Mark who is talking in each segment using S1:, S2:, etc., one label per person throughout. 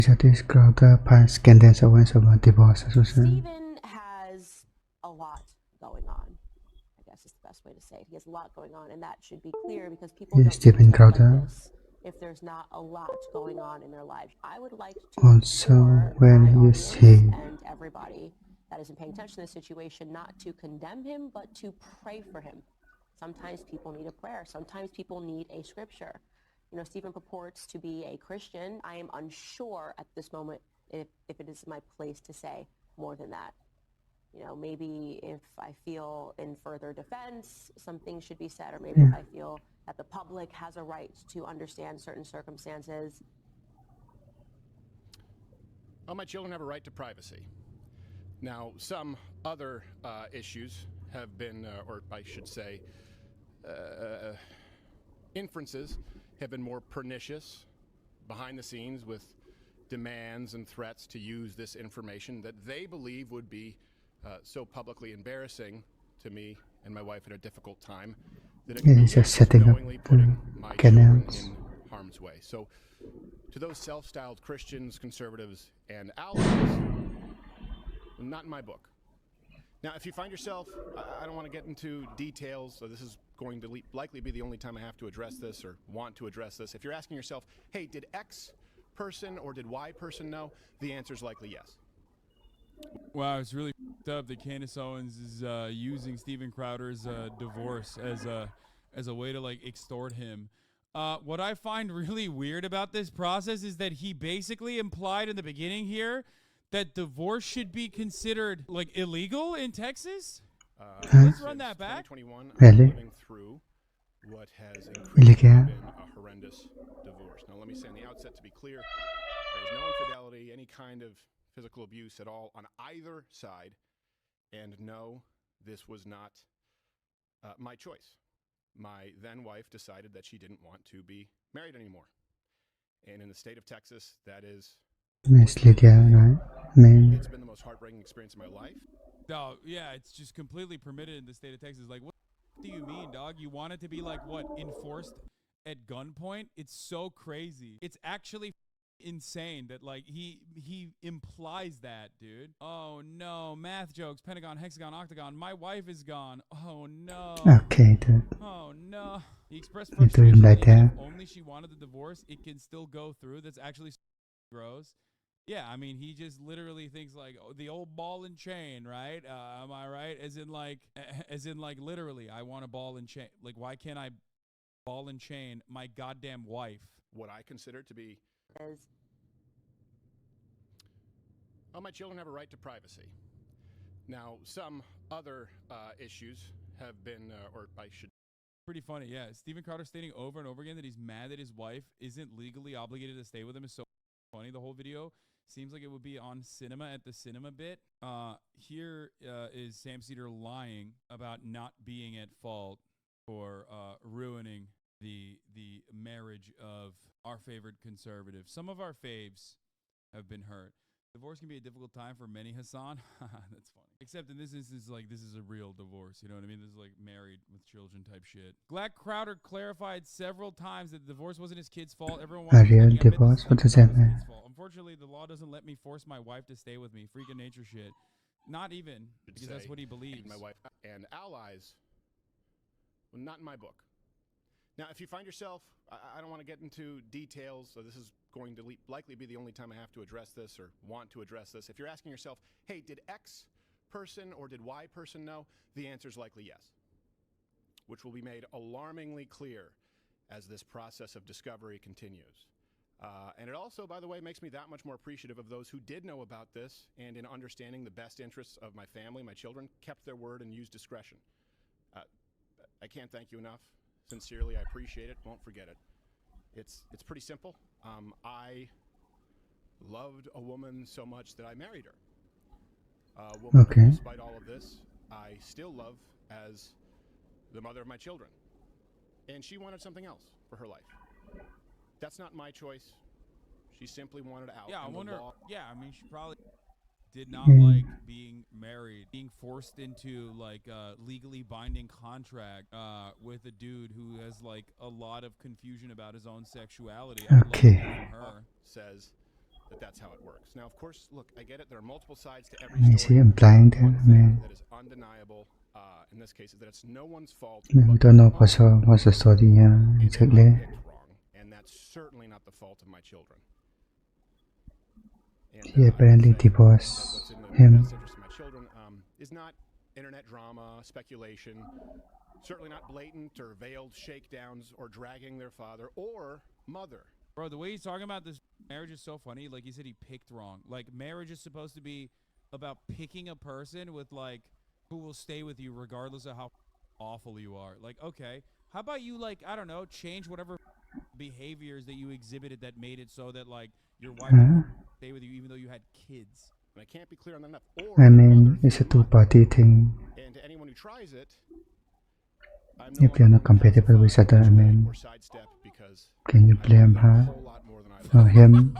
S1: Candace Crowder finds Candace Owens about divorce,是不是？
S2: Steven has a lot going on. I guess is the best way to say it. He has a lot going on, and that should be clear because people don't
S1: Steven Crowder.
S2: like this if there's not a lot going on in their lives. I would like to
S1: Also, when
S2: my
S1: you
S2: audience
S1: see
S2: and everybody that isn't paying attention to this situation not to condemn him, but to pray for him. Sometimes people need a prayer. Sometimes people need a scripture. You know, Stephen purports to be a Christian. I am unsure at this moment if it is my place to say more than that. You know, maybe if I feel in further defense, some things should be said, or maybe if I feel that the public has a right to understand certain circumstances.
S3: Well, my children have a right to privacy. Now, some other issues have been, or I should say, inferences have been more pernicious behind the scenes with demands and threats to use this information that they believe would be so publicly embarrassing to me and my wife at a difficult time that it could be
S1: just setting up
S3: knowingly putting my children in harm's way. So to those self-styled Christians, conservatives, and allies, not in my book. Now, if you find yourself, I don't want to get into details, so this is going to likely be the only time I have to address this or want to address this. If you're asking yourself, hey, did X person or did Y person know? The answer is likely yes.
S4: Wow, it's really up that Candace Owens is using Steven Crowder's divorce as a way to like extort him. What I find really weird about this process is that he basically implied in the beginning here that divorce should be considered like illegal in Texas. Let's run that back.
S3: 2021,
S1: Really?
S3: living through what has increasingly been a horrendous divorce. Now, let me say on the outset, to be clear, there is no infidelity, any kind of physical abuse at all on either side. And no, this was not my choice. My then wife decided that she didn't want to be married anymore. And in the state of Texas, that is...
S1: Miss Lydia, right?
S3: It's been the most heartbreaking experience of my life.
S4: No, yeah, it's just completely permitted in the state of Texas. Like, what do you mean, dog? You want it to be like, what, enforced at gunpoint? It's so crazy. It's actually insane that, like, he implies that, dude. Oh, no. Math jokes, pentagon, hexagon, octagon. My wife is gone. Oh, no.
S1: Okay, dude.
S4: Oh, no. He expressed
S1: You do him
S4: frustration
S1: like
S4: that even
S1: that.
S4: if only she wanted the divorce, it can still go through. That's actually gross. Yeah, I mean, he just literally thinks like, oh, the old ball and chain, right? Am I right? As in like literally, I want a ball and chain. Like, why can't I ball and chain my goddamn wife?
S3: What I consider to be... Well, my children have a right to privacy. Now, some other issues have been, or I should...
S4: Pretty funny, yeah. Steven Crowder stating over and over again that he's mad that his wife isn't legally obligated to stay with him is so funny. The whole video seems like it would be on cinema at the cinema bit. Here is Sam Cedar lying about not being at fault for ruining the marriage of our favorite conservative. Some of our faves have been hurt. Divorce can be a difficult time for many, Hasan. That's funny. Except in this instance, like, this is a real divorce. You know what I mean? This is like married with children type shit. Glad Crowder clarified several times that the divorce wasn't his kid's fault. Everyone wants
S1: A real divorce? What does that mean?
S4: Unfortunately, the law doesn't let me force my wife to stay with me. Freaking nature shit. Not even, because that's what he believes.
S3: My wife and allies, well, not in my book. Now, if you find yourself, I don't want to get into details, so this is going to likely be the only time I have to address this or want to address this. If you're asking yourself, hey, did X person or did Y person know? The answer is likely yes, which will be made alarmingly clear as this process of discovery continues. And it also, by the way, makes me that much more appreciative of those who did know about this and in understanding the best interests of my family, my children, kept their word and used discretion. I can't thank you enough. Sincerely, I appreciate it. Won't forget it. It's pretty simple. I loved a woman so much that I married her. A woman who, despite all of this, I still love as the mother of my children. And she wanted something else for her life. That's not my choice. She simply wanted out.
S4: Yeah, I wonder. Yeah, I mean, she probably did not like being married, being forced into like a legally binding contract with a dude who has like a lot of confusion about his own sexuality.
S1: Okay.
S4: Her
S3: says that that's how it works. Now, of course, look, I get it. There are multiple sides to every
S1: Is he
S3: story.
S1: implying that?
S3: One
S1: I
S3: thing
S1: mean,
S3: that is undeniable in this case is that it's no one's fault.
S1: we
S3: but
S1: don't know
S3: my
S1: for
S3: own.
S1: sure what's the story
S3: And I
S1: exactly.
S3: picked wrong, and that's certainly not the fault of my children. And
S1: He apparently
S3: that what's
S1: divorced
S3: in the
S1: him.
S3: best interest of my children is not internet drama, speculation, certainly not blatant or veiled shakedowns or dragging their father or mother.
S4: Bro, the way he's talking about this marriage is so funny. Like, he said he picked wrong. Like, marriage is supposed to be about picking a person with, like, who will stay with you regardless of how awful you are. Like, okay, how about you, like, I don't know, change whatever behaviors that you exhibited that made it so that, like, your wife didn't want to stay with you even though you had kids.
S3: And I can't be clear on that enough. Or
S1: I
S3: your
S1: mean,
S3: mother
S1: it's a
S3: through mother.
S1: two-party thing.
S3: And to anyone who tries it, I'm no
S1: If you're not
S3: longer going to
S1: compatible with
S3: pacify,
S1: each other, I
S3: dissuade,
S1: mean,
S3: or sidestep because
S1: can you
S3: I love
S1: blame
S3: them a
S1: her
S3: whole lot more than I
S1: or
S3: love
S1: him?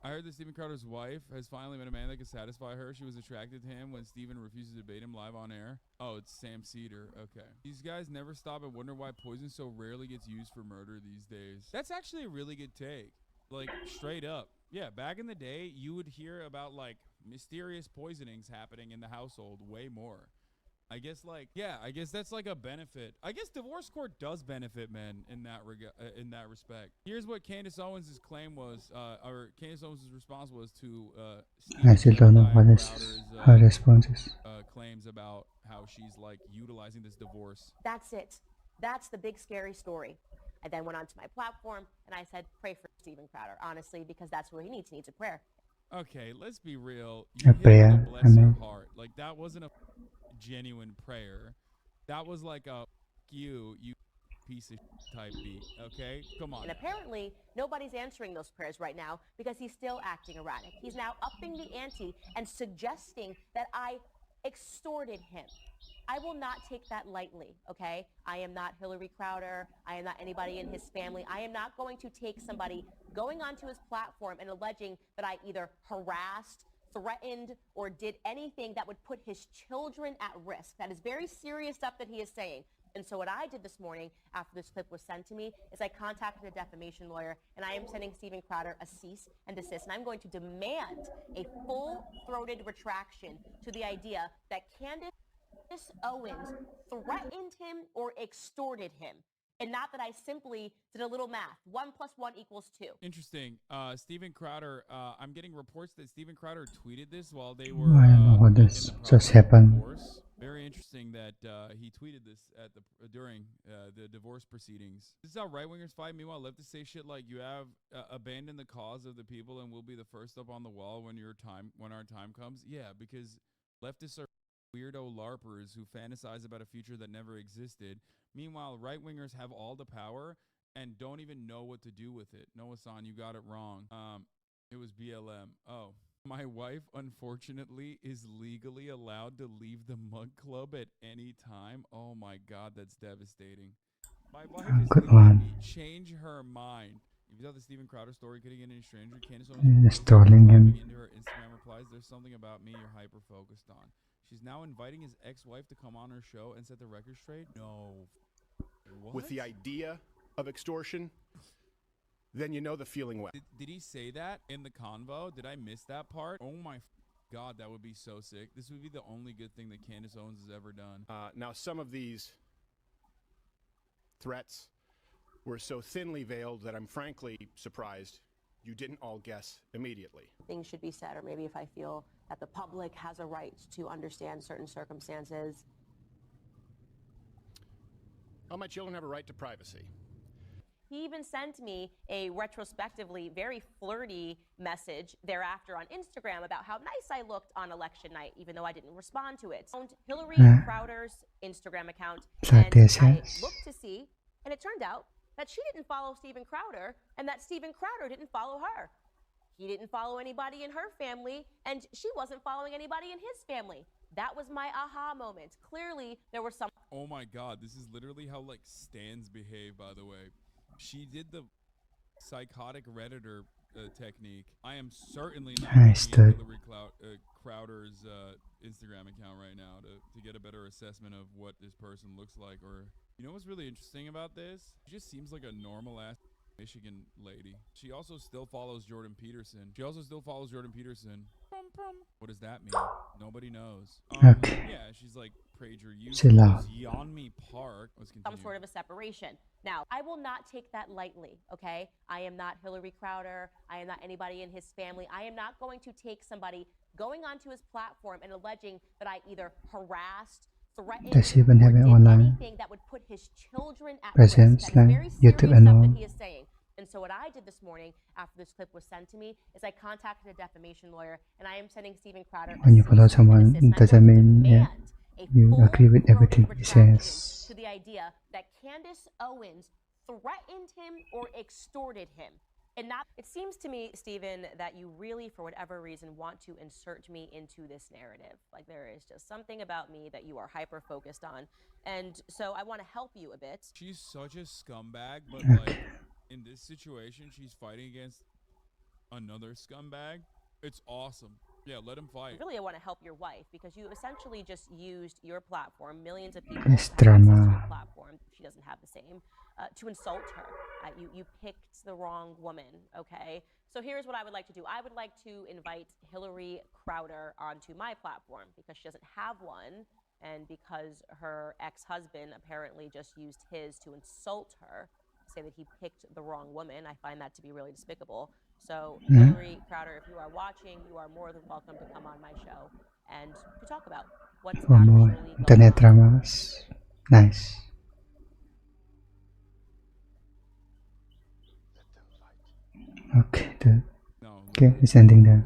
S4: I heard that Steven Crowder's wife has finally met a man that can satisfy her. She was attracted to him when Steven refuses to debate him live on air. Oh, it's Sam Cedar. Okay. These guys never stop and wonder why poison so rarely gets used for murder these days. That's actually a really good take. Like, straight up. Yeah, back in the day, you would hear about, like, mysterious poisonings happening in the household way more. I guess, like, yeah, I guess that's like a benefit. I guess divorce court does benefit men in that respect. Here's what Candace Owens' claim was, or Candace Owens' response was to
S1: I still don't know what is her
S4: Crowder's
S1: responses.
S4: claims about how she's, like, utilizing this divorce.
S2: That's it. That's the big scary story. I then went onto my platform and I said, pray for Steven Crowder, honestly, because that's what he needs. He needs a prayer.
S4: Okay, let's be real.
S1: A
S4: You hit
S1: prayer,
S4: him with a
S1: I
S4: bless your
S1: mean.
S4: heart. Like, that wasn't a genuine prayer. That was like a you piece of type beat. Okay, come on.
S2: And apparently, nobody's answering those prayers right now because he's still acting erratic. He's now upping the ante and suggesting that I extorted him. I will not take that lightly, okay? I am not Hillary Crowder. I am not anybody in his family. I am not going to take somebody going onto his platform and alleging that I either harassed, threatened, or did anything that would put his children at risk. That is very serious stuff that he is saying. And so what I did this morning after this clip was sent to me is I contacted a defamation lawyer, and I am sending Steven Crowder a cease and desist. And I'm going to demand a full-throated retraction to the idea that Candace Owens threatened him or extorted him. And not that I simply did a little math. 1 + 1 = 2.
S4: Interesting. Steven Crowder, I'm getting reports that Steven Crowder tweeted this while they
S1: I
S4: were
S1: don't know what
S4: in
S1: this
S4: the
S1: just
S4: process of
S1: happened.
S4: divorce. Very interesting that he tweeted this at during the divorce proceedings. This is how right-wingers fight. Meanwhile, leftists say shit like, you have abandoned the cause of the people and we'll be the first up on the wall when our time comes. Yeah, because leftists are weirdo LARPers who fantasize about a future that never existed. Meanwhile, right-wingers have all the power and don't even know what to do with it. No, Hasan, you got it wrong. It was BLM. Oh. My wife, unfortunately, is legally allowed to leave the mug club at any time. Oh my God, that's devastating. My wife is
S1: Good
S4: leaving
S1: one.
S4: me. Change her mind. If you thought the Steven Crowder story couldn't get any stranger, Candace Owens
S1: Stalling him.
S4: into her Instagram replies, there's something about me you're hyper-focused on. She's now inviting his ex-wife to come on her show and set the record straight? No. What?
S3: With the idea of extortion, then you know the feeling went.
S4: Did he say that in the convo? Did I miss that part? Oh my God, that would be so sick. This would be the only good thing that Candace Owens has ever done.
S3: Now, some of these threats were so thinly veiled that I'm frankly surprised you didn't all guess immediately.
S2: Things should be said, or maybe if I feel that the public has a right to understand certain circumstances.
S3: All my children have a right to privacy.
S2: He even sent me a retrospectively very flirty message thereafter on Instagram about how nice I looked on election night, even though I didn't respond to it. Found Hillary Crowder's Instagram account, and I looked to see, and it turned out that she didn't follow Steven Crowder, and that Steven Crowder didn't follow her. He didn't follow anybody in her family, and she wasn't following anybody in his family. That was my aha moment. Clearly, there was some...
S4: Oh my God, this is literally how, like, stans behave, by the way. She did the psychotic Redditor technique. I am certainly not looking at Hillary Crowder's Instagram account right now to get a better assessment of what this person looks like. Or, you know what's really interesting about this? She just seems like a normal ass Michigan lady. She also still follows Jordan Peterson. What does that mean? Nobody knows.
S1: Okay.
S4: Yeah, she's like Prager. You
S1: Chill out.
S4: follows Yeonmi Park. Let's
S2: some
S4: continue.
S2: sort of a separation. Now, I will not take that lightly, okay? I am not Hillary Crowder. I am not anybody in his family. I am not going to take somebody going onto his platform and alleging that I either harassed, threatened,
S1: Does he even
S2: or
S1: have an
S2: did
S1: online
S2: anything that would put his children at
S1: presence
S2: risk. That is
S1: like
S2: very
S1: YouTube
S2: serious
S1: and
S2: stuff
S1: all?
S2: that he is saying. And so what I did this morning after this clip was sent to me is I contacted a defamation lawyer, and I am sending Steven Crowder
S1: When you follow
S2: cease and
S1: someone,
S2: desist, and I'm
S1: doesn't
S2: going to
S1: mean
S2: demand a
S1: you
S2: full
S1: agree with everything
S2: throated
S1: he
S2: retraction
S1: says.
S2: to the idea that Candace Owens threatened him or extorted him. And not, it seems to me, Steven, that you really, for whatever reason, want to insert me into this narrative. Like, there is just something about me that you are hyper focused on. And so I want to help you a bit.
S4: She's such a scumbag, but like in this situation, she's fighting against another scumbag. It's awesome. Yeah, let him fight.
S2: Really, I want to help your wife because you essentially just used your platform, millions of people
S1: It's
S2: have access to your
S1: drama.
S2: platform. She doesn't have the same, to insult her. You picked the wrong woman, okay? So here's what I would like to do. I would like to invite Hillary Crowder onto my platform because she doesn't have one, and because her ex-husband apparently just used his to insult her, say that he picked the wrong woman. I find that to be really despicable. So Hillary Crowder, if you are watching, you are more than welcome to come on my show and to talk about what's
S1: For more
S2: actually going
S1: internet
S2: on.
S1: dramas. Nice. Okay,
S4: No,
S1: okay, it's ending there.